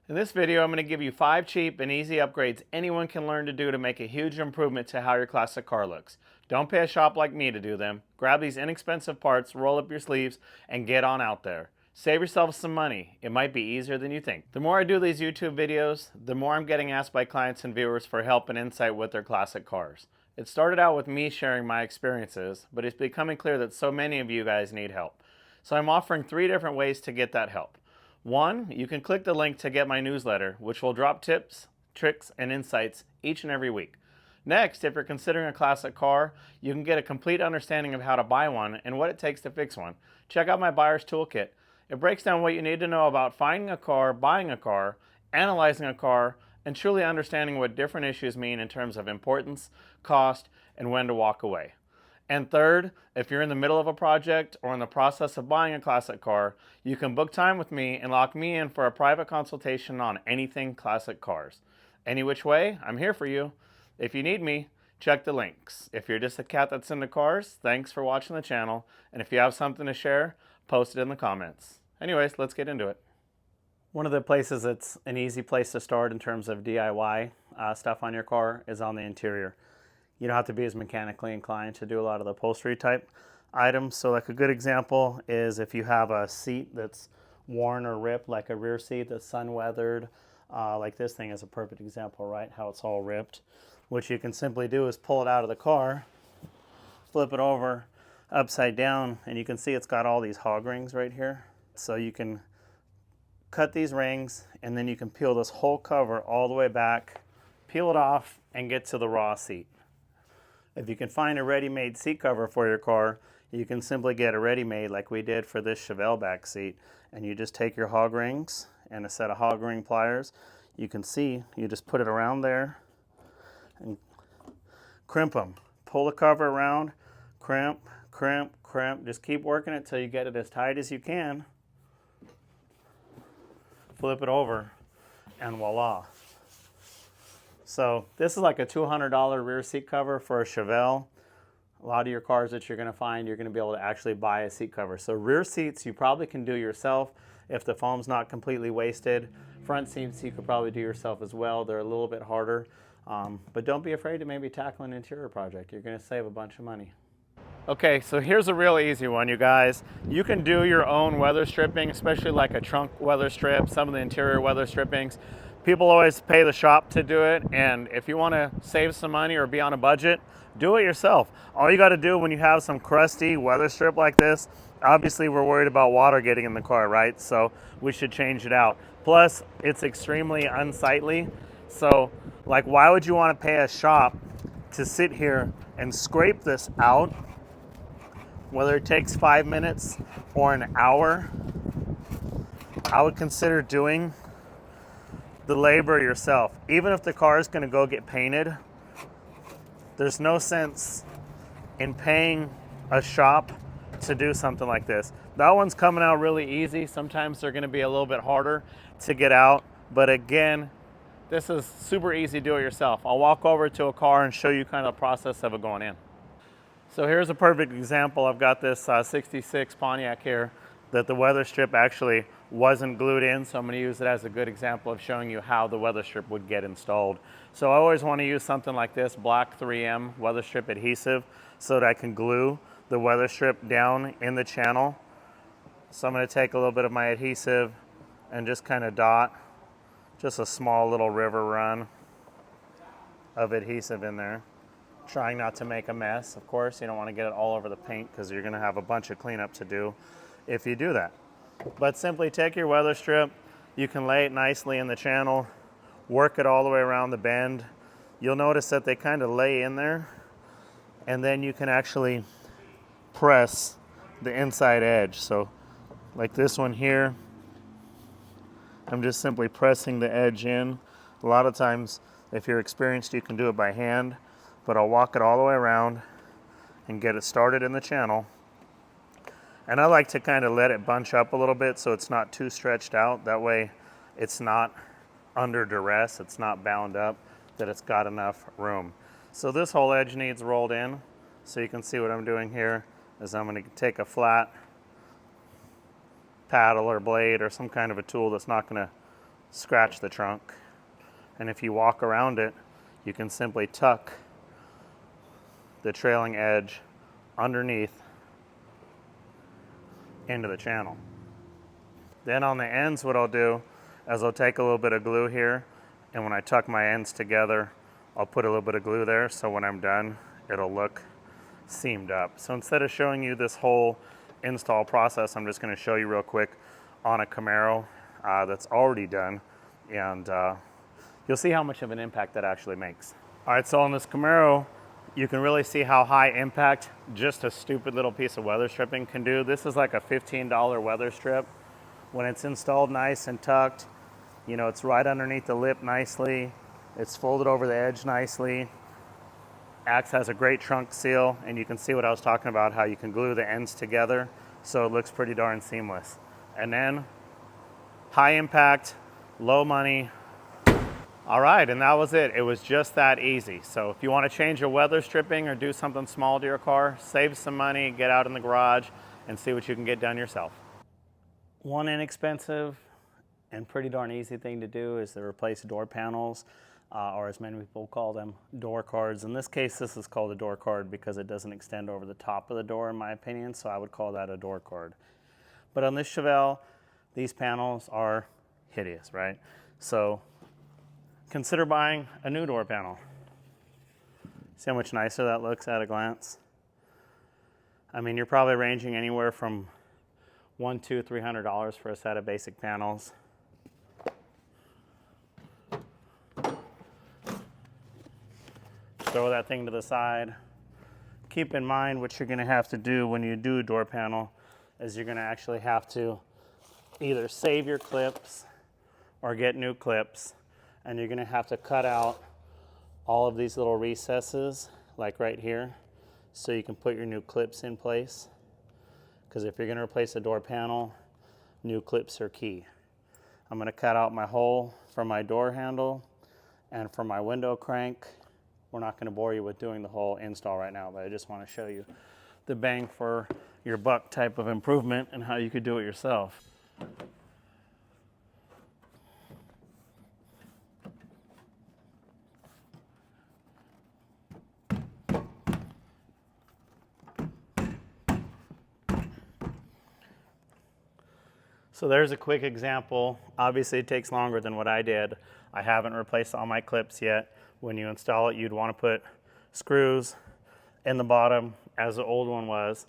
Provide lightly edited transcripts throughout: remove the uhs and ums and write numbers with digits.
In this video, I'm going to give you 5 cheap and easy upgrades anyone can learn to do to make a huge improvement to how your classic car looks. Don't pay a shop like me to do them. Grab these inexpensive parts, roll up your sleeves, and get on out there. Save yourself some money. It might be easier than you think. The more I do these YouTube videos, the more I'm getting asked by clients and viewers for help and insight with their classic cars. It started out with me sharing my experiences, but it's becoming clear that so many of you guys need help. So I'm offering 3 different ways to get that help. 1, you can click the link to get my newsletter, which will drop tips, tricks, and insights each and every week. Next, if you're considering a classic car, you can get a complete understanding of how to buy one and what it takes to fix one. Check out my Buyer's Toolkit. It breaks down what you need to know about finding a car, buying a car, analyzing a car, and truly understanding what different issues mean in terms of importance, cost, and when to walk away. And third, if you're in the middle of a project or in the process of buying a classic car, you can book time with me and lock me in for a private consultation on anything classic cars. Any which way, I'm here for you. If you need me, check the links. If you're just a cat that's into cars, thanks for watching the channel. And if you have something to share, post it in the comments. Anyways, let's get into it. One of the places that's an easy place to start in terms of DIY stuff on your car is on the interior. You don't have to be as mechanically inclined to do a lot of the upholstery type items. So like a good example is if you have a seat that's worn or ripped, like a rear seat that's sun weathered, like this thing is a perfect example, right? How it's all ripped. What you can simply do is pull it out of the car, flip it over upside down, and you can see it's got all these hog rings right here. So you can cut these rings and then you can peel this whole cover all the way back, peel it off, and get to the raw seat. If you can find a ready-made seat cover for your car, you can simply get a ready-made like we did for this Chevelle back seat. And you just take your hog rings and a set of hog ring pliers. You can see, you just put it around there and crimp them. Pull the cover around, crimp, crimp, crimp. Just keep working it till you get it as tight as you can. Flip it over, and voila. So this is like a $200 rear seat cover for a Chevelle. A lot of your cars that you're going to find, you're going to be able to actually buy a seat cover. So rear seats you probably can do yourself if the foam's not completely wasted. Front seats you could probably do yourself as well. They're a little bit harder. But don't be afraid to maybe tackle an interior project. You're going to save a bunch of money. Okay, so here's a real easy one, you guys. You can do your own weather stripping, especially like a trunk weather strip, some of the interior weather strippings. People always pay the shop to do it, and if you want to save some money or be on a budget, do it yourself. All you got to do when you have some crusty weather strip like this, obviously we're worried about water getting in the car, right? So we should change it out. Plus, it's extremely unsightly. So, like, why would you want to pay a shop to sit here and scrape this out? Whether it takes 5 minutes or an hour, I would consider doing the labor yourself. Even if the car is going to go get painted, there's no sense in paying a shop to do something like this. That one's coming out really easy. Sometimes they're going to be a little bit harder to get out, but again, this is super easy, do it yourself. I'll walk over to a car and show you kind of the process of it going in. So here's a perfect example. I've got this 66 Pontiac here that the weather strip actually wasn't glued in, so I'm going to use it as a good example of showing you how the weather strip would get installed. So I always want to use something like this black 3M weather strip adhesive so that I can glue the weather strip down in the channel. So I'm going to take a little bit of my adhesive and just kind of dot just a small little river run of adhesive in there. Trying not to make a mess, of course. You don't want to get it all over the paint because you're going to have a bunch of cleanup to do if you do that. But simply take your weather strip, you can lay it nicely in the channel, work it all the way around the bend. You'll notice that they kind of lay in there, and then you can actually press the inside edge. So like this one here, I'm just simply pressing the edge in. A lot of times, if you're experienced, you can do it by hand, but I'll walk it all the way around and get it started in the channel. And I like to kind of let it bunch up a little bit so it's not too stretched out. That way it's not under duress, it's not bound up, that it's got enough room. So this whole edge needs rolled in. So you can see what I'm doing here is I'm going to take a flat paddle or blade or some kind of a tool that's not going to scratch the trunk. And if you walk around it, you can simply tuck the trailing edge underneath into the channel. Then on the ends, what I'll do is I'll take a little bit of glue here, and when I tuck my ends together, I'll put a little bit of glue there, so when I'm done, it'll look seamed up. So instead of showing you this whole install process, I'm just going to show you real quick on a Camaro that's already done, and you'll see how much of an impact that actually makes. All right, so on this Camaro, you can really see how high impact just a stupid little piece of weather stripping can do. This is like a $15 weather strip. When it's installed nice and tucked, you know, it's right underneath the lip nicely. It's folded over the edge nicely. Axe has a great trunk seal, and you can see what I was talking about, how you can glue the ends together so it looks pretty darn seamless. And then high impact, low money. All right, and that was it. It was just that easy. So if you want to change your weather stripping or do something small to your car, save some money, get out in the garage, and see what you can get done yourself. One inexpensive and pretty darn easy thing to do is to replace door panels, or as many people call them, door cards. In this case, this is called a door card because it doesn't extend over the top of the door, in my opinion, so I would call that a door card. But on this Chevelle, these panels are hideous, right? So consider buying a new door panel. See how much nicer that looks at a glance? I mean, you're probably ranging anywhere from $100, $200, $300 for a set of basic panels. Throw that thing to the side. Keep in mind what you're going to have to do when you do a door panel is you're going to actually have to either save your clips or get new clips, and you're going to have to cut out all of these little recesses like right here so you can put your new clips in place, because if you're going to replace a door panel, new clips are key. I'm going to cut out my hole for my door handle and for my window crank. We're not going to bore you with doing the whole install right now, but I just want to show you the bang for your buck type of improvement and how you could do it yourself. So there's a quick example. Obviously it takes longer than what I did. I haven't replaced all my clips yet. When you install it, you'd want to put screws in the bottom as the old one was,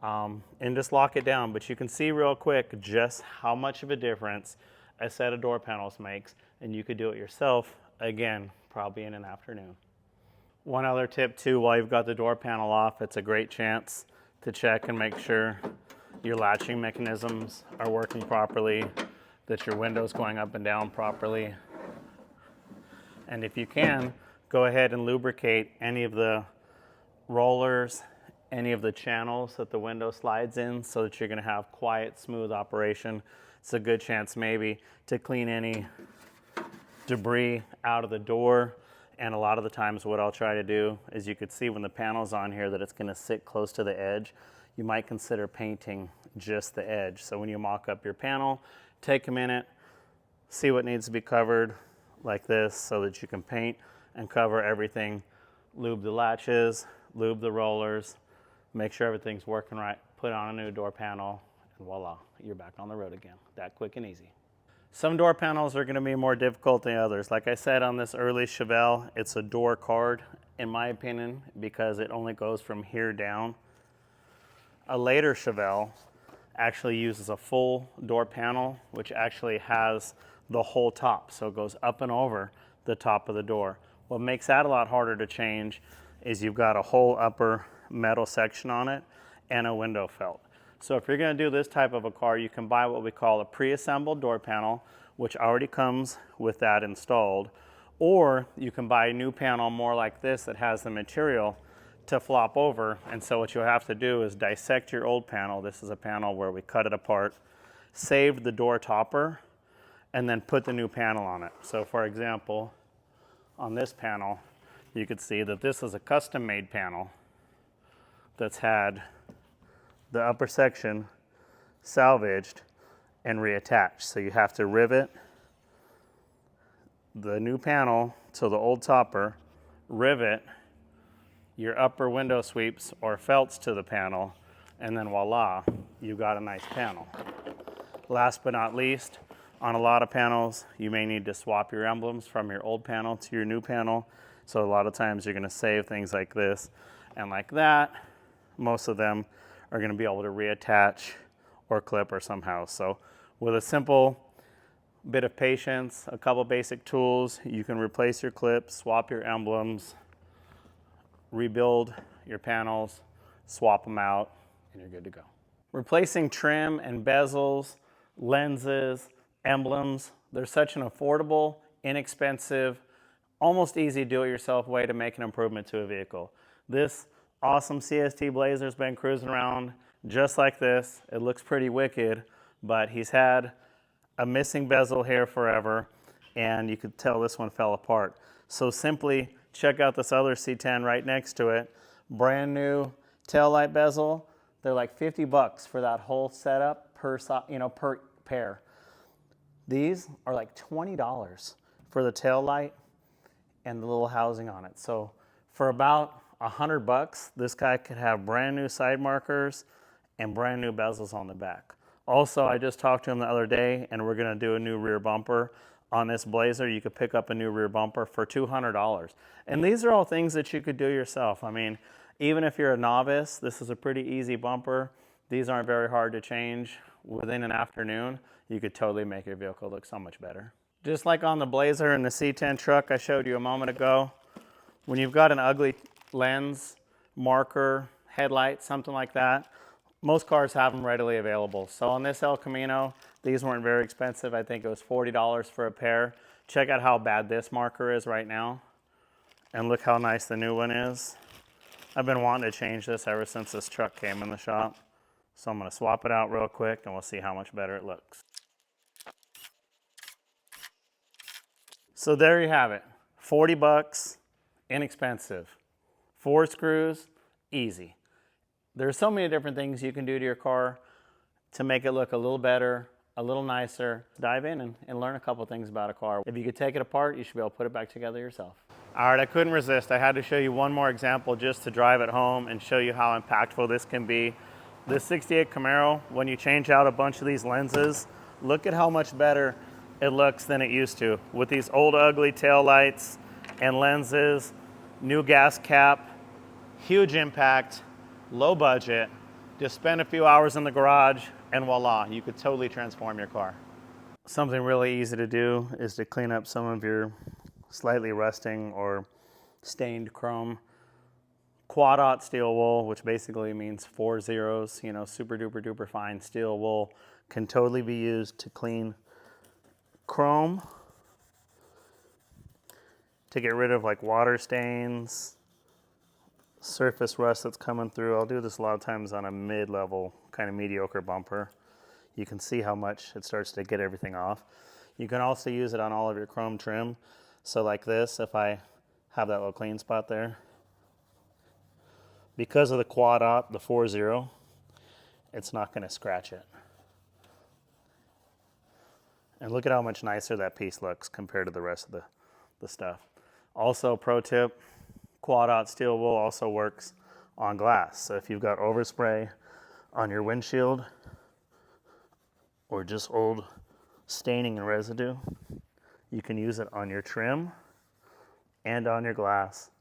and just lock it down. But you can see real quick just how much of a difference a set of door panels makes, and you could do it yourself, again, probably in an afternoon. One other tip too, while you've got the door panel off, it's a great chance to check and make sure your latching mechanisms are working properly, that your window's going up and down properly. And if you can, go ahead and lubricate any of the rollers, any of the channels that the window slides in, so that you're going to have quiet, smooth operation. It's a good chance maybe to clean any debris out of the door. And a lot of the times what I'll try to do is, you could see when the panel's on here that it's going to sit close to the edge. You might consider painting just the edge. So when you mock up your panel, take a minute, see what needs to be covered like this so that you can paint and cover everything. Lube the latches, lube the rollers, make sure everything's working right, put on a new door panel, and voila, you're back on the road again. That quick and easy. Some door panels are going to be more difficult than others. Like I said, on this early Chevelle, it's a door card, in my opinion, because it only goes from here down. A later Chevelle actually uses a full door panel, which actually has the whole top, so it goes up and over the top of the door. What makes that a lot harder to change is you've got a whole upper metal section on it and a window felt. So if you're going to do this type of a car, you can buy what we call a pre-assembled door panel, which already comes with that installed, or you can buy a new panel more like this that has the material to flop over. And so what you'll have to do is dissect your old panel. This is a panel where we cut it apart, saved the door topper, and then put the new panel on it. So for example, on this panel, you could see that this is a custom-made panel that's had the upper section salvaged and reattached. So you have to rivet the new panel to the old topper, rivet your upper window sweeps or felts to the panel, and then voila, you've got a nice panel. Last but not least, on a lot of panels, you may need to swap your emblems from your old panel to your new panel. So a lot of times you're gonna save things like this and like that. Most of them are gonna be able to reattach or clip or somehow. So with a simple bit of patience, a couple basic tools, you can replace your clips, swap your emblems, rebuild your panels, swap them out, and you're good to go. Replacing trim and bezels, lenses, emblems, they're such an affordable, inexpensive, almost easy do-it-yourself way to make an improvement to a vehicle. This awesome CST Blazer's been cruising around just like this. It looks pretty wicked, but he's had a missing bezel here forever, and you could tell this one fell apart. So simply check out this other C10 right next to it. Brand new taillight bezel. They're like 50 bucks for that whole setup per pair. These are like $20 for the taillight and the little housing on it. So for about 100 bucks, this guy could have brand new side markers and brand new bezels on the back. Also, I just talked to him the other day, and we're gonna do a new rear bumper on this Blazer. You could pick up a new rear bumper for $200. And these are all things that you could do yourself. I mean, even if you're a novice, this is a pretty easy bumper. These aren't very hard to change. Within an afternoon, you could totally make your vehicle look so much better. Just like on the Blazer and the C10 truck I showed you a moment ago, when you've got an ugly lens, marker, headlight, something like that, most cars have them readily available. So on this El Camino, these weren't very expensive. I think it was $40 for a pair. Check out how bad this marker is right now. And look how nice the new one is. I've been wanting to change this ever since this truck came in the shop. So I'm gonna swap it out real quick and we'll see how much better it looks. So there you have it. 40 bucks, inexpensive. 4 screws, easy. There's so many different things you can do to your car to make it look a little better, a little nicer. Dive in and learn a couple things about a car. If you could take it apart, you should be able to put it back together yourself. All right, I couldn't resist. I had to show you one more example just to drive it home and show you how impactful this can be. This 68 Camaro, when you change out a bunch of these lenses, look at how much better it looks than it used to. With these old ugly taillights and lenses, new gas cap, huge impact, low budget. Just spend a few hours in the garage and voila, you could totally transform your car. Something really easy to do is to clean up some of your slightly rusting or stained chrome. Quad-aught steel wool, which basically means 4 zeros, you know, super duper duper fine steel wool, can totally be used to clean chrome, to get rid of like water stains, surface rust that's coming through. I'll do this a lot of times on a mid-level, kind of mediocre bumper. You can see how much it starts to get everything off. You can also use it on all of your chrome trim. So like this, if I have that little clean spot there, because of the quad-aught, the 4-0, it's not going to scratch it. And look at how much nicer that piece looks compared to the rest of the stuff. Also, pro tip, quad-aught steel wool also works on glass. So if you've got overspray on your windshield or just old staining and residue, you can use it on your trim and on your glass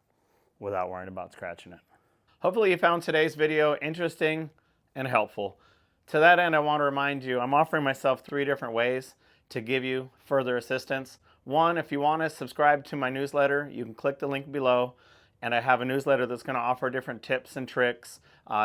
without worrying about scratching it. Hopefully you found today's video interesting and helpful. To that end, I want to remind you, I'm offering myself 3 different ways to give you further assistance. One, if you want to subscribe to my newsletter, you can click the link below, and I have a newsletter that's going to offer different tips and tricks,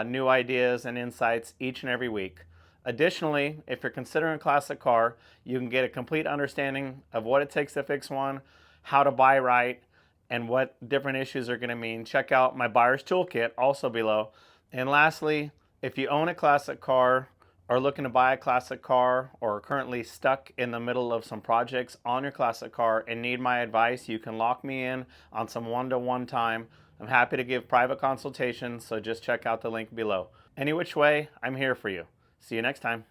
new ideas and insights each and every week. Additionally, if you're considering a classic car, you can get a complete understanding of what it takes to fix one, how to buy right, and what different issues are going to mean. Check out my buyer's toolkit also below. And lastly, if you own a classic car, are looking to buy a classic car, or are currently stuck in the middle of some projects on your classic car and need my advice, you can lock me in on some one-to-one time. I'm happy to give private consultations, so just check out the link below. Any which way, I'm here for you. See you next time.